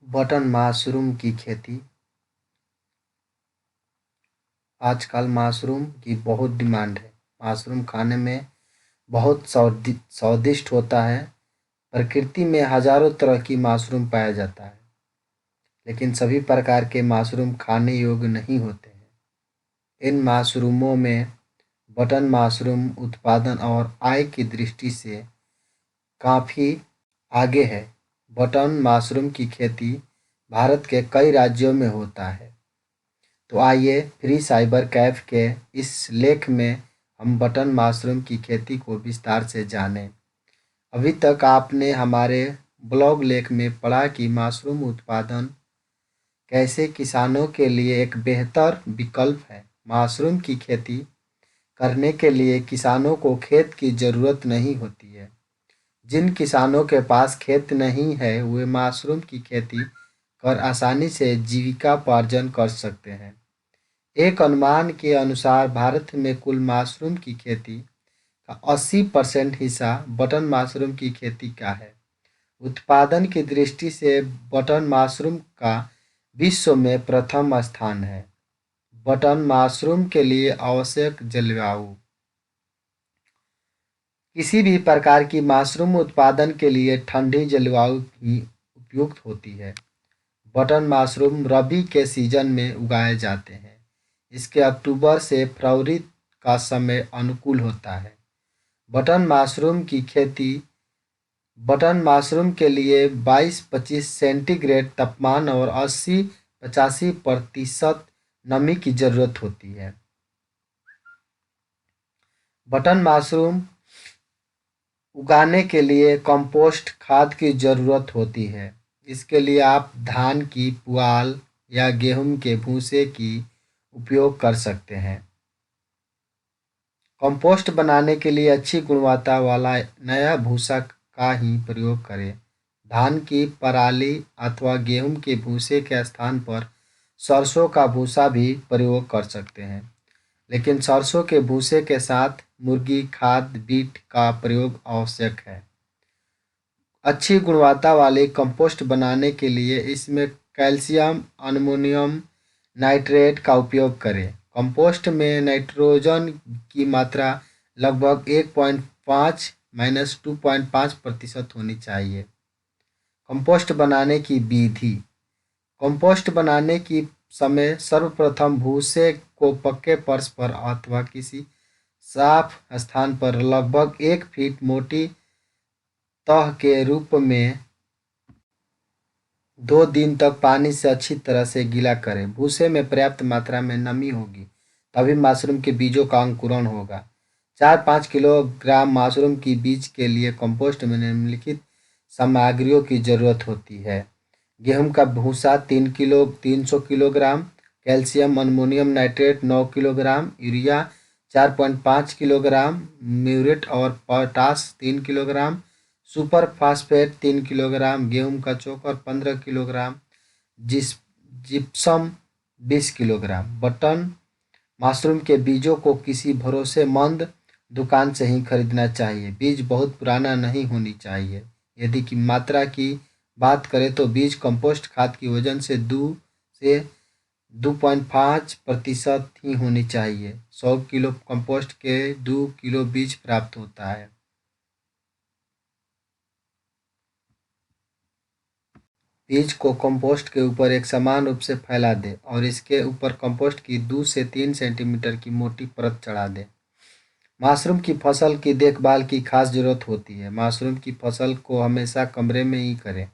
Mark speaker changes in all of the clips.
Speaker 1: Button mushroom की खेती। आजकल मशरूम की बहुत डिमांड है। मशरूम खाने में बहुत स्वादिष्ट होता है। प्रकृति में हजारों तरह की मशरूम पाया जाता है, लेकिन सभी प्रकार के मशरूम खाने योग्य नहीं होते हैं। इन मशरूमों में बटन मशरूम उत्पादन और आय की दृष्टि से काफ़ी आगे है। बटन मशरूम की खेती भारत के कई राज्यों में होता है। तो आइए फ्री साइबर कैफ के इस लेख में हम बटन मशरूम की खेती को विस्तार से जानें। अभी तक आपने हमारे ब्लॉग लेख में पढ़ा कि मशरूम उत्पादन कैसे किसानों के लिए एक बेहतर विकल्प है। मशरूम की खेती करने के लिए किसानों को खेत की ज़रूरत नहीं होती है। जिन किसानों के पास खेत नहीं है वे मशरूम की खेती कर आसानी से जीविकापार्जन कर सकते हैं। एक अनुमान के अनुसार भारत में कुल मशरूम की खेती का 80% हिस्सा बटन मशरूम की खेती का है। उत्पादन की दृष्टि से बटन मशरूम का विश्व में प्रथम स्थान है। बटन मशरूम के लिए आवश्यक जलवायु। किसी भी प्रकार की मशरूम उत्पादन के लिए ठंडी जलवायु ही उपयुक्त होती है। बटन मशरूम रबी के सीजन में उगाए जाते हैं। इसके अक्टूबर से फरवरी का समय अनुकूल होता है। बटन मशरूम की खेती बटन मशरूम के लिए 22-25 सेंटीग्रेड तापमान और 80-85% नमी की ज़रूरत होती है। बटन मशरूम उगाने के लिए कंपोस्ट खाद की ज़रूरत होती है। इसके लिए आप धान की पुआल या गेहूं के भूसे की उपयोग कर सकते हैं। कंपोस्ट बनाने के लिए अच्छी गुणवत्ता वाला नया भूसा का ही प्रयोग करें। धान की पराली अथवा गेहूं के भूसे के स्थान पर सरसों का भूसा भी प्रयोग कर सकते हैं, लेकिन सरसों के भूसे के साथ मुर्गी खाद बीट का प्रयोग आवश्यक है। अच्छी गुणवत्ता वाले कंपोस्ट बनाने के लिए इसमें कैल्शियम अमोनियम नाइट्रेट का उपयोग करें। कंपोस्ट में नाइट्रोजन की मात्रा लगभग 1.5 - 2.5% होनी चाहिए। कंपोस्ट बनाने की विधि। कंपोस्ट बनाने की समय सर्वप्रथम भूसे को पक्के फर्श पर अथवा किसी साफ स्थान पर लगभग 1 फीट मोटी तह के रूप में 2 दिन तक पानी से अच्छी तरह से गीला करें। भूसे में पर्याप्त मात्रा में नमी होगी, तभी मशरूम के बीजों का अंकुरण होगा। 4-5 किलोग्राम मशरूम की बीज के लिए कंपोस्ट में निम्नलिखित सामग्रियों की जरूरत होती है। गेहूं का भूसा 300 kilogram, calcium ammonium nitrate 9 kilogram, urea 4.5 kilogram, muriate और potash 3 kilogram, super phosphate 3 kilogram, गेहूं का चोकर 15 kilogram, gypsum 20 kilogram. Button mushroom के बीजों को किसी भरोसेमंद दुकान से ही खरीदना चाहिए। बीज बहुत पुराना नहीं होनी चाहिए। यदि की मात्रा की बात करें तो बीज कंपोस्ट खाद की वजन से 2 से 2.5% ही होनी चाहिए। 100 किलो कंपोस्ट के 2 किलो बीज प्राप्त होता है। बीज को कंपोस्ट के ऊपर एक समान रूप से फैला दें और इसके ऊपर कंपोस्ट की 2 से 3 सेंटीमीटर की मोटी परत चढ़ा दें। मशरूम की फसल की देखभाल की खास जरूरत होती है। मशरूम की फसल को हमेशा कमरे में ही करें।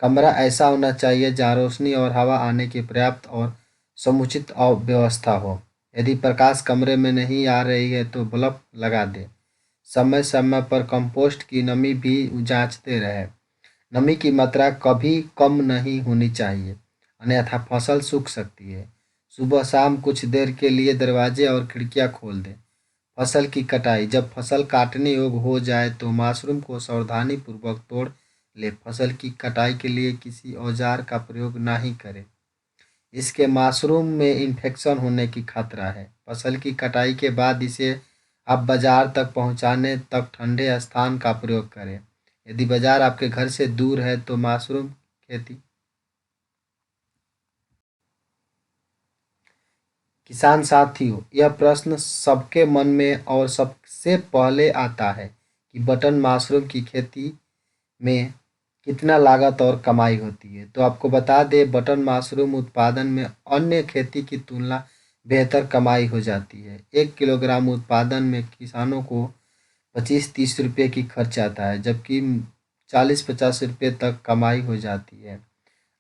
Speaker 1: कमरा ऐसा होना चाहिए जहाँ रोशनी और हवा आने की पर्याप्त और समुचित व्यवस्था हो। यदि प्रकाश कमरे में नहीं आ रही है तो बल्ब लगा दें। समय समय पर कंपोस्ट की नमी भी जांचते रहें। नमी की मात्रा कभी कम नहीं होनी चाहिए, अन्यथा फसल सूख सकती है। सुबह शाम कुछ देर के लिए दरवाजे और खिड़कियां खोल दें। फसल की कटाई। जब फसल काटने योग्य हो जाए तो मशरूम को सावधानीपूर्वक तोड़ ले। फसल की कटाई के लिए किसी औजार का प्रयोग ना ही करें। इसके मशरूम में इन्फेक्शन होने की खतरा है। फसल की कटाई के बाद इसे आप बाजार तक पहुंचाने तक ठंडे स्थान का प्रयोग करें। यदि बाजार आपके घर से दूर है तो मशरूम खेती किसान साथियों, यह प्रश्न सबके मन में और सबसे पहले आता है कि बटन मशरूम की खेती में कितना लागत और कमाई होती है। तो आपको बता दें, बटन मशरूम उत्पादन में अन्य खेती की तुलना बेहतर कमाई हो जाती है। 1 किलोग्राम उत्पादन में किसानों को 25-30 रुपये की खर्च आता है, जबकि 40-50 रुपये तक कमाई हो जाती है।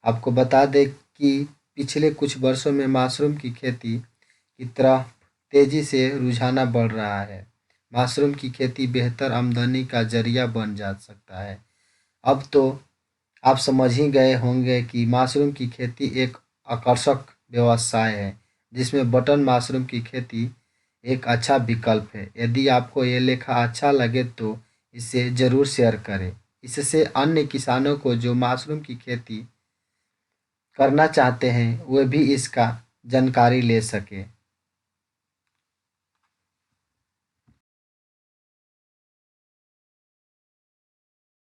Speaker 1: आपको बता दें कि पिछले कुछ वर्षों में मशरूम की खेती की तरफ तेजी से रुझाना बढ़ रहा है। मशरूम की खेती बेहतर आमदनी का जरिया बन जा सकता है। अब तो आप समझ ही गए होंगे कि मशरूम की खेती एक आकर्षक व्यवसाय है, जिसमें बटन मशरूम की खेती एक अच्छा विकल्प है। यदि आपको ये लेखा अच्छा लगे तो इसे ज़रूर शेयर करें। इससे अन्य किसानों को जो मशरूम की खेती करना चाहते हैं, वे भी इसका जानकारी ले सकें।